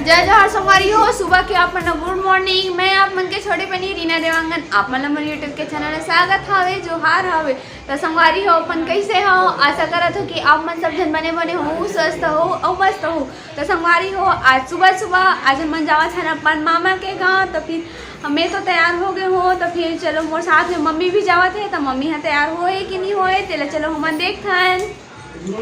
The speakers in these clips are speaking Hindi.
जय जोहार संगवारी हो सुबह के आप मन गुड मॉर्निंग। मैं आप मन के छोटे बनी रीना देवांगन आप मन मोर यूट्यूब के चैनल स्वागत हावे जोहार हावे। तो संगवारी हो अपन कैसे हो, आशा करत हो कि आप मन सब जन बने बने हो, स्वस्थ हो और मस्त हो। तो संगवारी हो आज सुबह सुबह आज हम मन जावत हन अपन मामा के गाँव। तो फिर हमें तो तैयार हो गए हो, तो फिर चलो मोर साथ में मम्मी भी जावत है। तो मम्मी हाँ तैयार होए कि नहीं होए तेला चलो हमन देखथन।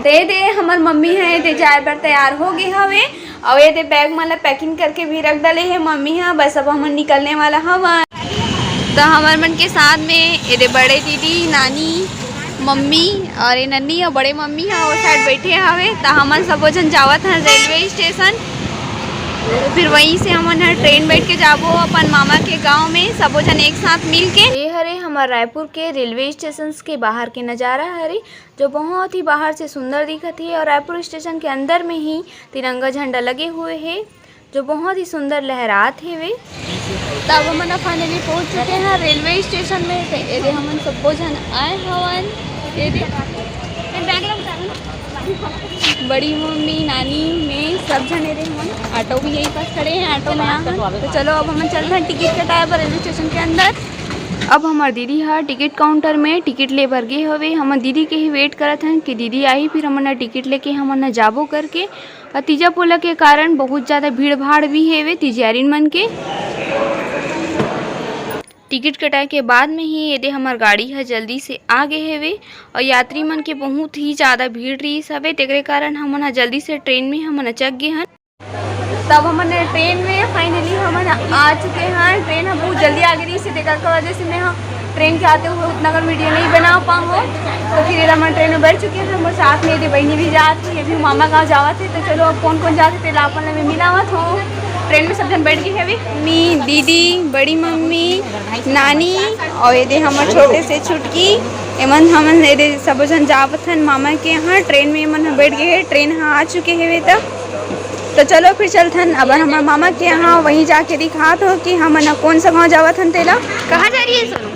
दे हमर मम्मी है ते जाए पर तैयार हो गए हवे और ये दे बैग मतलब पैकिंग करके भी रख डाले है मम्मी। हाँ बस अब हम निकलने वाला हवन। तो हमार मन के साथ में ये बड़े दीदी नानी मम्मी और ये नन्नी और बड़े मम्मी हाँ वो साइड बैठे हवे। तो हमन सब जन जावत हैं रेलवे स्टेशन। फिर वहीं से हम ट्रेन बैठ के जाबो अपन मामा के गांव में सब जन एक साथ मिल के। ये हरे हमारे रायपुर के रेलवे स्टेशन के बाहर के नज़ारा हरे जो बहुत ही बाहर से सुंदर दिखत है। और रायपुर स्टेशन के अंदर में ही तिरंगा झंडा लगे हुए हैं जो बहुत ही सुंदर लहरात है वे। तब हम फाइनली पहुंच चुके हैं रेलवे स्टेशन में। तो हम सब जन आए हवन। बड़ी मम्मी नानी में सब जने रहे हम। ऑटो भी यही पास खड़े हैं, ऑटो में आए। तो चलो अब हम चल रहे हैं टिकट कटाए पर रेलवे स्टेशन के अंदर। अब हमार दीदी है टिकट काउंटर में टिकट ले भर गए हवे। हम दीदी के ही वेट करत हैं कि दीदी आई फिर हमने टिकट लेके हमने जाबो करके। और तीजा पोला के कारण बहुत ज़्यादा भीड़ भाड़ भी है वे तिजारिन मन के। टिकट कटाए के बाद में ही यदि हमार गाड़ी है जल्दी से आ गए हेवे और यात्री मन के बहुत ही ज़्यादा भीड़ रही हवे। तेरे कारण हमन जल्दी से ट्रेन में हमन चक गए हैं। तब हमने ट्रेन में फाइनली हमन आ चुके हैं। ट्रेन हम बहुत जल्दी आ गई थी देखा की वजह से मैं ट्रेन के आते हुए उतना अगर वीडियो नहीं बना पाऊँ। तो फिर हम ट्रेन में बैठ चुके हैं। हमारे साथ में यदि बहनी भी जाती है, अभी मामा गाँव जावा थे। तो चलो अब कौन कौन जाते थे लापन में मिलावत हो। ट्रेन में सब जन बैठ गए है मम्मी दीदी बड़ी मम्मी नानी और ये हमारे छोटे से छुटकी एमन हमन ये सब जन जावत हन मामा के यहाँ। ट्रेन में एमन बैठ गए हैं, ट्रेन हाँ आ चुके हैं तब। तो चलो फिर चलथन अब हमारे मामा के यहाँ वहीं जाके दिखात हो कि हम कौन सा गाँव जावत हन तेला। कहाँ जा रही है सोनू,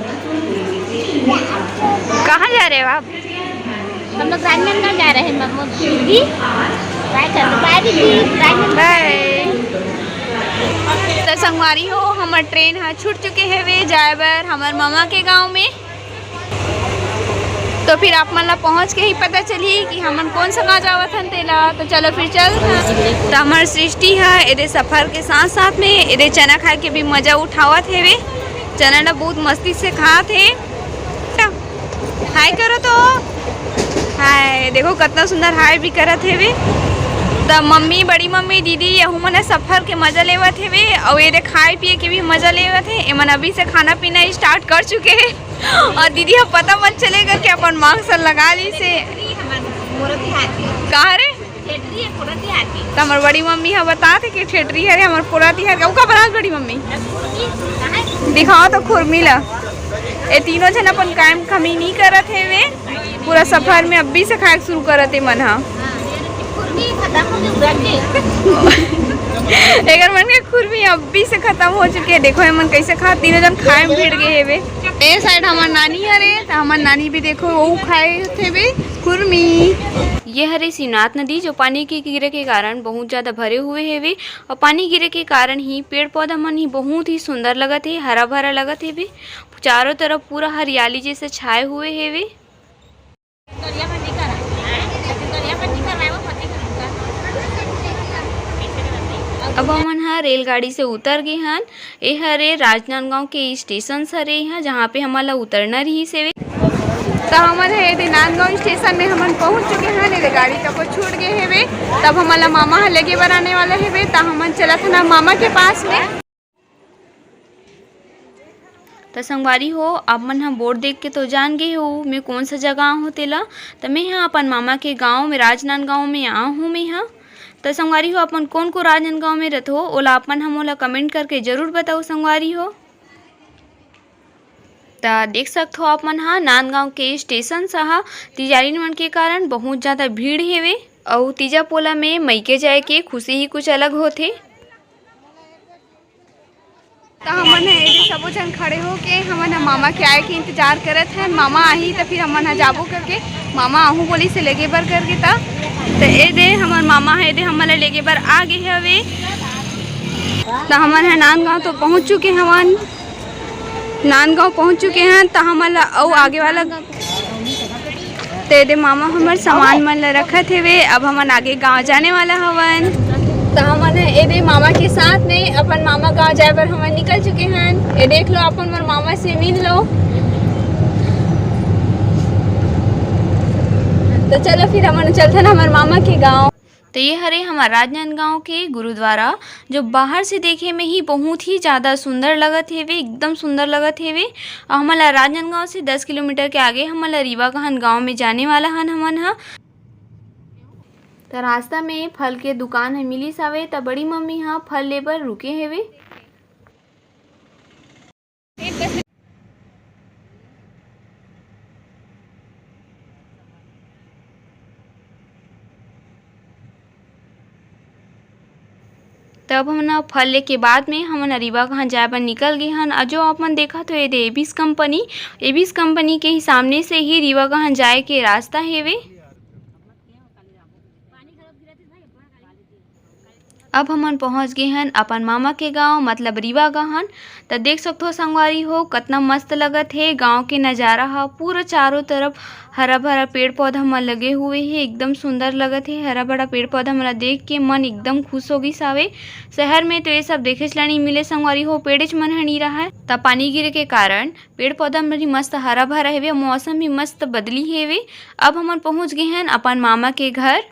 कहाँ जा रहे हो आप? हम लोग राजनांदगांव जा रहे हैं मामा दीदी। तो संगवारी हो हमार ट्रेन हाँ छूट चुके हैं वे जाए बर हमार मामा के गांव में। तो फिर आप मन पहुँच के ही पता चली कि हमन कौन सा गाँव जावत हन तेला। तो चलो फिर चल। तो हमार सृष्टि है ये सफ़र के साथ साथ में ये चना खाए के भी मज़ा उठावत है वे। चना ना बहुत मस्ती से खात है। हाय करो तो हाय, देखो कितना सुंदर हाय भी करत है वे। तो मम्मी बड़ी मम्मी दीदी यहू मन सफ़र के मज़ा लेवत है वे और ये खाए पिए के भी मज़ा लेवत है। एमन अभी से खाना पीना स्टार्ट कर चुके हैं और दीदी अब पता मत चलेगा कि अपन मांग लगा ली से कहा रे। तो हमार बड़ी मम्मी हाँ बता थे कि ठेठरी है हमार पूरा तिहार का बना बड़ी मम्मी दिखाओ तो खुरमी ला। ये तीनों जन अपन कायम कमी नहीं करत है वे पूरा सफ़र में अभी से खाए शुरू करत है मन। हाँ एक मन के खुरमी अभी से खत्म हो चुके हैं। देखो मन कैसे खा तीनों जन खाए में भिड़ गए है वे। ए साइड हमार नानी हरे तो हमार नानी भी देखो वो खाए थे वे खुरमी। ये हरे शिवनाथ नदी जो पानी के गिरे के कारण बहुत ज़्यादा भरे हुए है वे और पानी गिरे के कारण ही पेड़ पौधा मन ही बहुत ही सुंदर लगत है, हरा भरा लगत है वे। चारों तरफ पूरा हरियाली जैसे छाए हुए है वे। अब हमन हाँ रेलगाड़ी से उतर गए हन। ये हरे राजनांदगांव के स्टेशन हरे यहाँ जहाँ पे हमारा उतरना रही से। तो हमन है नांदगांव स्टेशन में हमन पहुँच चुके हैं। रेलगाड़ी तब छूट गए है वे तब हमारा मामा हाँ लेके बनाने वाला है वे। तो हमन चला था ना मामा के पास में। तो संगवारी हो आप मन ह बोर्ड देख के तो जान गए हो मैं कौन सा जगह हूँ तेला। तो मैं यहाँ अपन मामा के गाँव में राजनांदगांव में आ हूँ मैं यहाँ। तो संगवारी हो अपन कौन को राजनांदगांव में रहते हो ओला अपन हम ओला कमेंट करके जरूर बताओ संगवारी हो। तो देख सकते हो आप मन हाँ नांदगांव के स्टेशन सहा तिजारी मन के कारण बहुत ज़्यादा भीड़ हेवे और तीजा पोला में मईके जाए के खुशी ही कुछ अलग होते। तो हमन है सबो जन खड़े हो के हमन मामा के आए के इंतजार करत हैं। मामा आही तो फिर हमन जाबो करके मामा आहू बोली से लेगे बर करके तो ए दे हमर मामा है दे हमन लेगे बर आ गए हवे। तो हमन है नांदगांव तो पहुंच चुके हवन नांदगांव पहुंच चुके हैं। तो हमन और आगे वाला ते दे मामा हमर सामान मन ला रखत हेवे। अब हमन आगे गांव जाने वाला हवन। तो हमन ए दे मामा के साथ में अपन मामा गांव जाए पर हमन निकल चुके हैं। ये देख लो अपन मोर मामा से मिल लो। तो चलो फिर हमन चलते ना हमारे मामा के गांव। तो ये हरे हमारा राजनांदगांव के गुरुद्वारा जो बाहर से देखे में ही बहुत ही ज़्यादा सुंदर लगत हेवे एकदम सुंदर लगत हेवे। और हमारा राजनांदगांव से 10 किलोमीटर के आगे हमारा रीवा गहन गाँव में जाने वाला हन हमन हा। तो रास्ता में फल के दुकान है मिली सावे। तो बड़ी मम्मी हाँ फल ले बर रुके हेवे। तब हमन फल ले के बाद में हमन रीवा कहाँ जाए बर निकल गए हन। जो अपन देखा तो ये एबिस कंपनी के ही सामने से ही रीवा कहाँ जाए के रास्ता हेवे। अब हमन पहुंच गए हैं अपन मामा के गांव मतलब रीवा गहन। तो देख सकते हो संगवारी हो कितना मस्त लगत है गांव के नज़ारा हा। पूरा चारों तरफ हरा भरा पेड़ पौधा मन लगे हुए हैं एकदम सुंदर लगत है। हरा भरा पेड़ पौधा मन देख के मन एकदम खुश हो गई सावे। शहर में तो ये सब देखे ला नहीं मिले संगवारी हो पेड़ेच मन ह नहीं रहा है। तब पानी गिरे के कारण पेड़ पौधा में भी मस्त हरा भरा हेवे मौसम भी मस्त बदली हेवे। अब हमन पहुँच गए हैं अपन मामा के घर।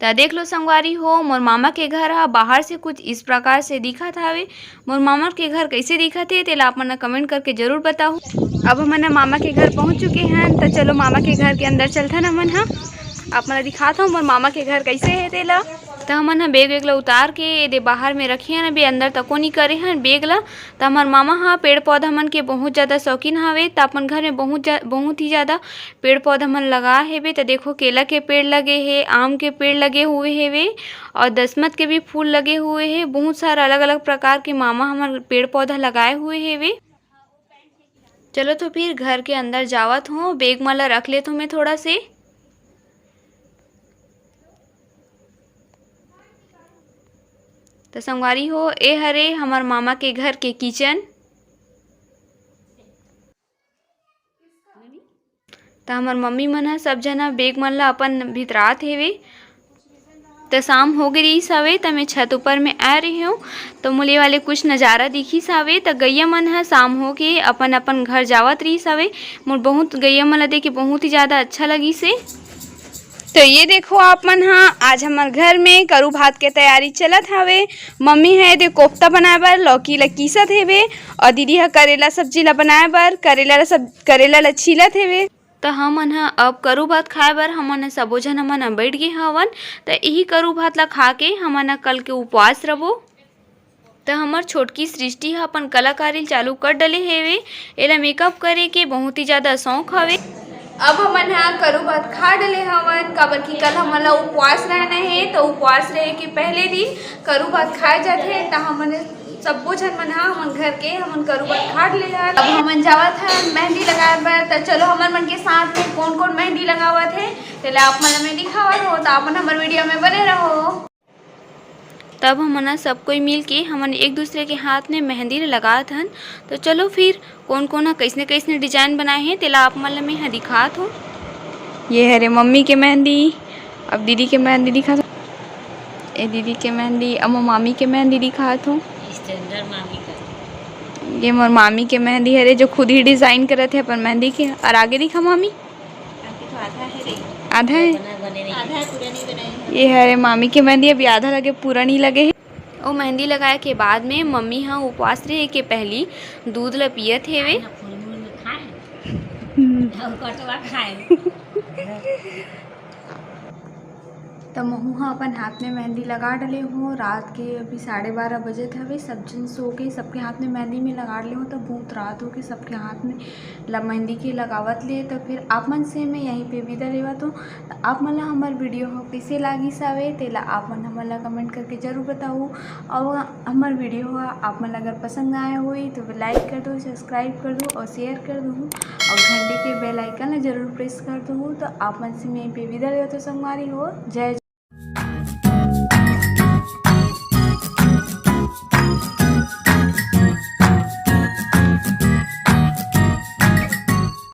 तो देख लो संगवारी हो मोर मामा के घर हा बाहर से कुछ इस प्रकार से दिखत हवे। मोर मामा के घर कैसे दिखत है तेला आप मन कमेंट करके जरूर बताओ। अब हमन मामा के घर पहुंच चुके हैं। तो चलो मामा के घर के अंदर चलते ना मन हा आप मन दिखाता हूँ मोर मामा के घर कैसे है तेला। तो हमन हा बेग वेग ला उतार के दे बाहर में रखे हैं अभी अंदर तको नहीं करे हैं बेग ला। तो हमार मामा हा पेड़ पौधा मन के बहुत ज़्यादा शौकीन हवे। तो अपन घर में बहुत ही ज़्यादा पेड़ पौधा मन लगा हेवे। तो देखो केला के पेड़ लगे है आम के पेड़ लगे हुए हेवे और दशमत के भी फूल लगे हुए है। बहुत सारा अलग अलग प्रकार के मामा हमारे पेड़ पौधा लगाए हुए हेवे। चलो तो फिर घर के अंदर जावत हूँ बेग माला रख लेता हूँ मैं थोड़ा से। तो संगवारी हो ए हरे हमार मामा के घर के किचन। तो हमार मम्मी मन ह सब जना बेग मन ला अपन भितरात हेवे। तो शाम हो गई सावे। तो मैं छत ऊपर में आ रही हूँ। तो मोले वाले कुछ नज़ारा दिखी सावे। तो गैया मन है शाम हो के अपन अपन घर जावत रही सावे। मोर बहुत गैया मन ला देख के बहुत ही ज़्यादा अच्छा लगी से। तो ये देखो आप मन हाँ आज हमार घर में करू भात के तैयारी चलत हवे। मम्मी है दे कोफ्ता बनाए बर लौकी ला कीसत हेवे और दीदी है करेला सब्जी ला बनाए बर करेला ला छीलत हेवे। तो हमन हा अब करू भात खाए बर हमन सबो झन हमन बैठ गए हवन। तो यही करू भात ला खा के हमन कल के उपवास रहो। तो हमार छोटकी सृष्टि हा अपन कलाकारी चालू कर डले हेवे। एला मेकअप करे के बहुत ही ज़्यादा शौक हवे। अब हमन हा करू भात खा डले हवन काबर की कल हमन ला उपवास रहना है। तो उपवास रहे के पहले दिन करू भात खाए जाते। तो हमन सबो झन मन हा हमन घर के हमन करू भात खा ले। अब हमन जावत है मेहंदी लगाए बर। तो चलो हमन मन के साथ में कौन कौन मेहंदी लगावत है तेला आप मन में दिखावत हो। तो आपन हमारे वीडियो में बने रहो। तब हमन सब कोई मिल के हमन एक दूसरे के हाथ में मेहंदी लगात हन। तो चलो फिर कौन कौन कैसने कैसने डिजाइन बनाए हैं तेला आप मन में यहाँ दिखात हो। ये है रे मम्मी के मेहंदी। अब दीदी के मेहंदी दिखा ए दीदी के मेहंदी अब मामी के मेहंदी दिखात हो। ये मोर मामी के मेहंदी है रे जो खुद ही डिजाइन करत है अपन मेहंदी के। और आगे दिखा मामी आधा है पूरा नहीं बनाई। ये है मामी के मेहंदी अभी आधा लगे पूरा नहीं लगे है। और मेहंदी लगाए के बाद में मम्मी हाँ उपवास रहे के पहली दूध ला पियत हेवे। कटवा खाए तो महुआ अपन हाथ में मेहंदी लगा डले हो। रात के अभी 12:30 बजे थे। अभी सब जन सो के सबके हाथ में मेहंदी में लगा ले हो। तो बहुत रात हो के सबके हाथ में मेहंदी के लगावत ले। तो फिर आप मन से मैं यहीं पे विदा लेवत हूँ। तो आप मन हमार वीडियो हो कैसे लागी सावे तेला आप मन हमन ला कमेंट करके जरूर बताओ। और हमार वीडियो हो आप मन अगर पसंद आए हुई तो लाइक कर दो, सब्सक्राइब कर दो और शेयर कर दो और घंटे के बेल आइकन जरूर प्रेस कर दो। तो आप मन से मैं यहीं पे विदा लेवत हूँ संगवारी हो। जय